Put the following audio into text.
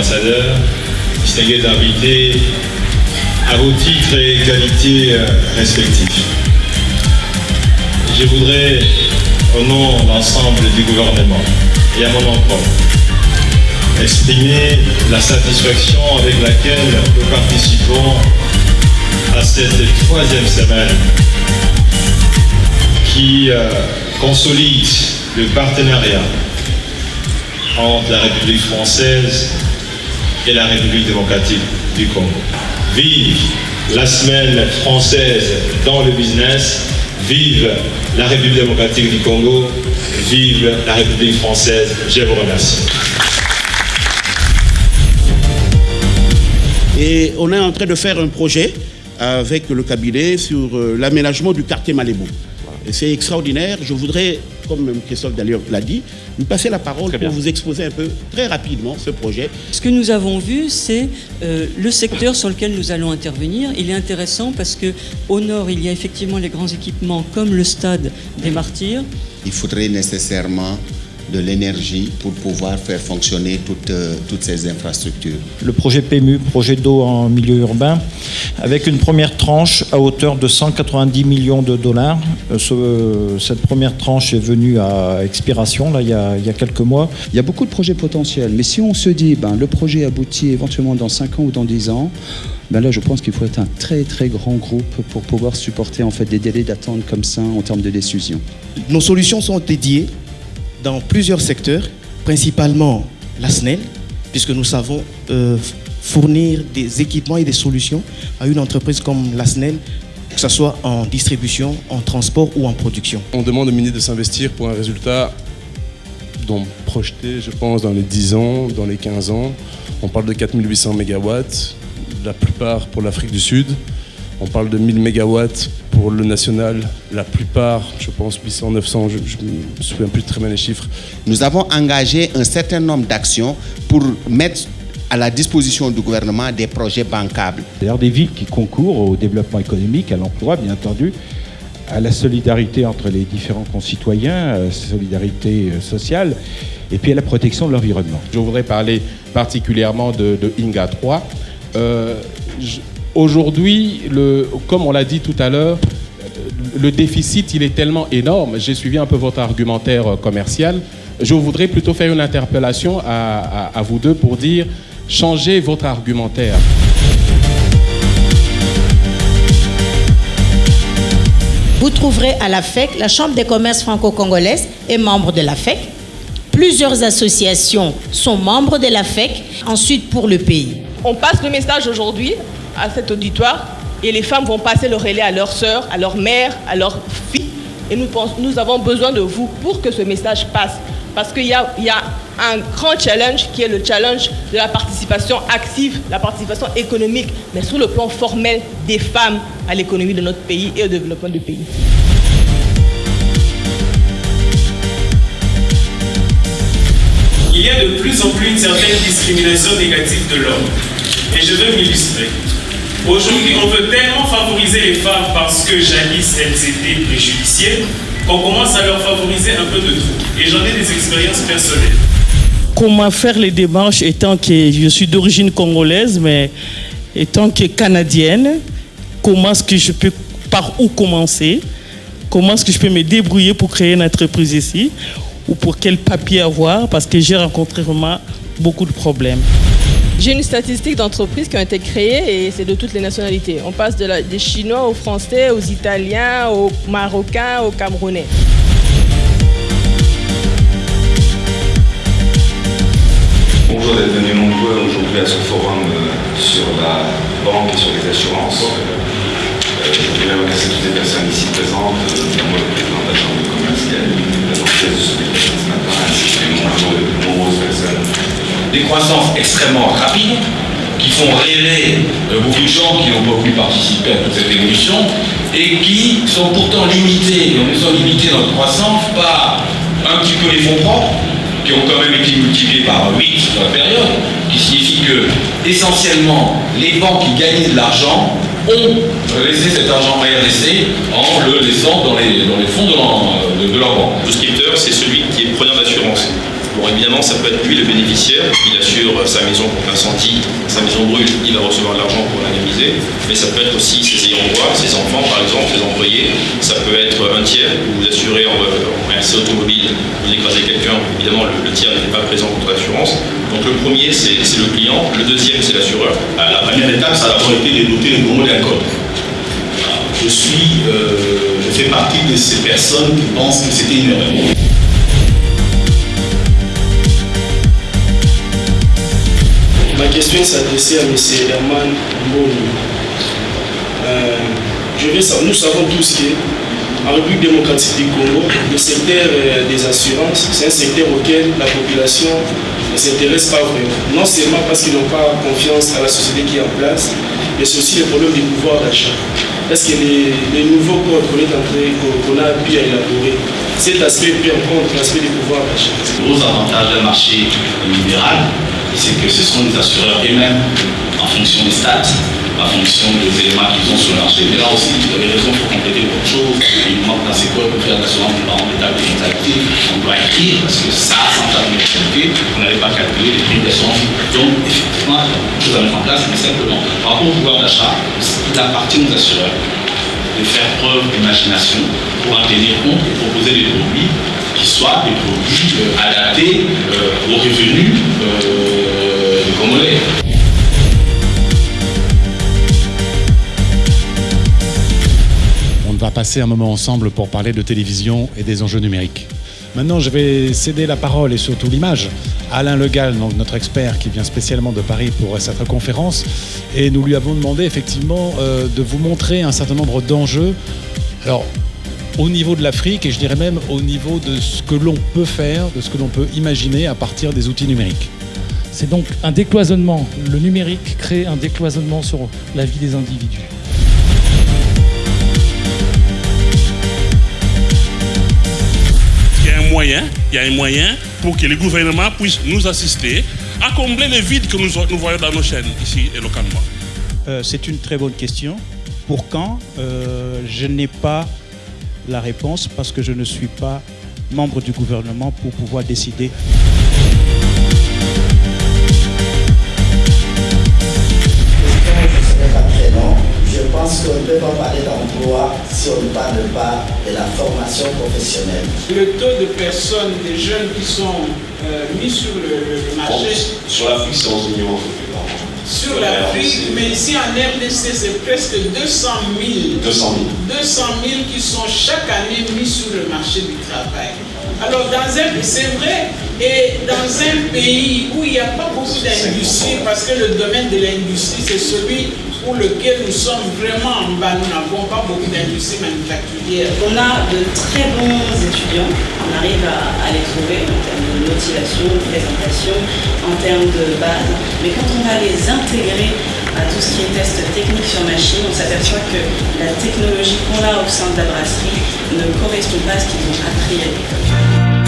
ambassadeurs, distingués invités, à vos titres et qualités respectifs. Je voudrais, au nom de l'ensemble du gouvernement et à mon nom propre, exprimer la satisfaction avec laquelle nous participons à cette troisième semaine qui consolide le partenariat entre la République française et la République démocratique du Congo. Vive la semaine française dans le business, vive la République démocratique du Congo, vive la République française. Je vous remercie. Et on est en train de faire un projet avec le cabinet sur l'aménagement du quartier Malébo. Et c'est extraordinaire. Je voudrais, comme Christophe d'ailleurs l'a dit, vous passer la parole pour vous exposer un peu, très rapidement, ce projet. Ce que nous avons vu, c'est le secteur sur lequel nous allons intervenir. Il est intéressant parce qu'au nord, il y a effectivement les grands équipements comme le stade des Martyrs. Il faudrait nécessairement de l'énergie pour pouvoir faire fonctionner toutes ces infrastructures. Le projet PMU, projet d'eau en milieu urbain, avec une première tranche à hauteur de 190 millions de dollars. Cette première tranche est venue à expiration là, il y a quelques mois. Il y a beaucoup de projets potentiels, mais si on se dit le projet aboutit éventuellement dans 5 ans ou dans 10 ans, là je pense qu'il faut être un très très grand groupe pour pouvoir supporter en fait des délais d'attente comme ça en termes de décision. Nos solutions sont dédiées dans plusieurs secteurs, principalement la SNEL, puisque nous savons fournir des équipements et des solutions à une entreprise comme la SNEL, que ce soit en distribution, en transport ou en production. On demande au ministre de s'investir pour un résultat dont projeté, je pense, dans les 10 ans, dans les 15 ans. On parle de 4800 mégawatts, la plupart pour l'Afrique du Sud. On parle de 1000 mégawatts pour le national, la plupart, je pense 800, 900, je ne me souviens plus très bien les chiffres. Nous avons engagé un certain nombre d'actions pour mettre à la disposition du gouvernement des projets bancables. D'ailleurs, des villes qui concourent au développement économique, à l'emploi, bien entendu, à la solidarité entre les différents concitoyens, à la solidarité sociale, et puis à la protection de l'environnement. Je voudrais parler particulièrement de INGA 3. Aujourd'hui, comme on l'a dit tout à l'heure, le déficit, il est tellement énorme. J'ai suivi un peu votre argumentaire commercial. Je voudrais plutôt faire une interpellation à vous deux pour dire, changez votre argumentaire. Vous trouverez à la FEC, la Chambre des commerces franco-congolaises est membre de la FEC. Plusieurs associations sont membres de la FEC. Ensuite, pour le pays. On passe le message aujourd'hui à cet auditoire et les femmes vont passer le relais à leurs sœurs, à leurs mères, à leurs filles. Et nous avons besoin de vous pour que ce message passe. Parce qu'il y a un grand challenge qui est le challenge de la participation active, la participation économique, mais sur le plan formel des femmes à l'économie de notre pays et au développement du pays. Il y a de plus en plus une certaine discrimination négative de l'homme. Et je veux m'illustrer. Aujourd'hui, on veut tellement favoriser les femmes parce que jadis elles étaient préjudiciées qu'on commence à leur favoriser un peu de trop. Et j'en ai des expériences personnelles. Comment faire les démarches étant que je suis d'origine congolaise, mais étant que canadienne, comment est-ce que je peux, par où commencer? Comment est-ce que je peux me débrouiller pour créer une entreprise ici? Ou pour quel papier avoir? Parce que j'ai rencontré vraiment beaucoup de problèmes. J'ai une statistique d'entreprises qui ont été créées et c'est de toutes les nationalités. On passe des Chinois aux Français, aux Italiens, aux Marocains, aux Camerounais. Bonjour d'être venus nombreux aujourd'hui à ce forum sur la banque et sur les assurances. Je voudrais remercier toutes les personnes ici présentes, notamment le président de la Chambre de commerce qui a eu la gentillesse de se déplacer ce matin, ainsi que les nombreuses personnes. Des croissances extrêmement rapides qui font rêver beaucoup de gens qui n'ont pas voulu participer à toute cette évolution et qui sont pourtant limités. On est limités dans notre croissance par un petit peu les fonds propres qui ont quand même été multipliés par 8 sur la période, qui signifie que essentiellement les banques qui gagnaient de l'argent ont laissé cet argent en RDC en le laissant dans les fonds de leur banque. Le souscripteur, c'est celui qui est preneur d'assurance. Bon, évidemment, ça peut être lui le bénéficiaire, il assure sa maison contre l'incendie, sa maison brûle, il va recevoir de l'argent pour l'indemniser, mais ça peut être aussi ses ayants droit, ses enfants par exemple, ses employés, ça peut être un tiers, vous assurez en RC automobile, vous écrasez quelqu'un, évidemment le tiers n'est pas présent contre l'assurance. Donc le premier c'est le client, le deuxième c'est l'assureur. La première étape, ça a d'abord été de doter le Congo d'un code. Je fais partie de ces personnes qui pensent que c'était une erreur. Ma question s'adressait à M. Herman Mboni. Nous savons tous qu'en République démocratique du Congo, le secteur des assurances, c'est un secteur auquel la population ne s'intéresse pas vraiment. Non seulement parce qu'ils n'ont pas confiance à la société qui est en place, mais c'est aussi le problème du pouvoir d'achat. Est-ce que les nouveaux codes qu'on a pu élaborer, cet aspect pris en compte, l'aspect du pouvoir d'achat? Le gros avantage d'un marché libéral, c'est que ce sont les assureurs eux-mêmes, en fonction des stats, en fonction des éléments qu'ils ont sur le marché. Mais là aussi, vous avez raison, il faut compléter beaucoup de choses. Il nous manque dans ces codes pour faire l'assurance des parents d'état de mortalité. On doit écrire parce que ça, sans faire de mortalité, on n'avait pas calculé les primes d'assurance. Donc, effectivement, il y a beaucoup de choses à mettre en place, mais simplement, par rapport au pouvoir d'achat, il appartient aux assureurs de faire preuve d'imagination pour en tenir compte et proposer des produits qui soient des produits adaptés aux revenus des Congolais. On va passer un moment ensemble pour parler de télévision et des enjeux numériques. Maintenant, je vais céder la parole et surtout l'image à Alain Legal, donc notre expert qui vient spécialement de Paris pour cette conférence. Et nous lui avons demandé effectivement de vous montrer un certain nombre d'enjeux. Alors, au niveau de l'Afrique et je dirais même au niveau de ce que l'on peut faire, de ce que l'on peut imaginer à partir des outils numériques. C'est donc un décloisonnement. Le numérique crée un décloisonnement sur la vie des individus. Il y a un moyen pour que le gouvernement puisse nous assister à combler les vides que nous voyons dans nos chaînes, ici et localement. C'est une très bonne question. Pour quand je n'ai pas la réponse parce que je ne suis pas membre du gouvernement pour pouvoir décider. Je pense qu'on ne peut pas parler d'emploi si on ne parle pas de la formation professionnelle. Le taux de personnes, des jeunes qui sont mis sur le marché... Sur l'Afrique, c'est 11 millions. Sur l'Afrique, mais ici en RDC, c'est presque 200 000 qui sont chaque année mis sur le marché du travail. Alors, c'est vrai, et dans un pays où il n'y a pas beaucoup d'industrie, parce que le domaine de l'industrie, c'est celui pour lequel nous sommes vraiment en bas, nous n'avons pas beaucoup d'industrie manufacturière. On a de très bons étudiants, on arrive à les trouver en termes de motivation, de présentation, en termes de base, mais quand on va les intégrer à tout ce qui est test technique sur machine, on s'aperçoit que la technologie qu'on a au sein de la brasserie ne correspond pas à ce qu'ils ont appris à l'école.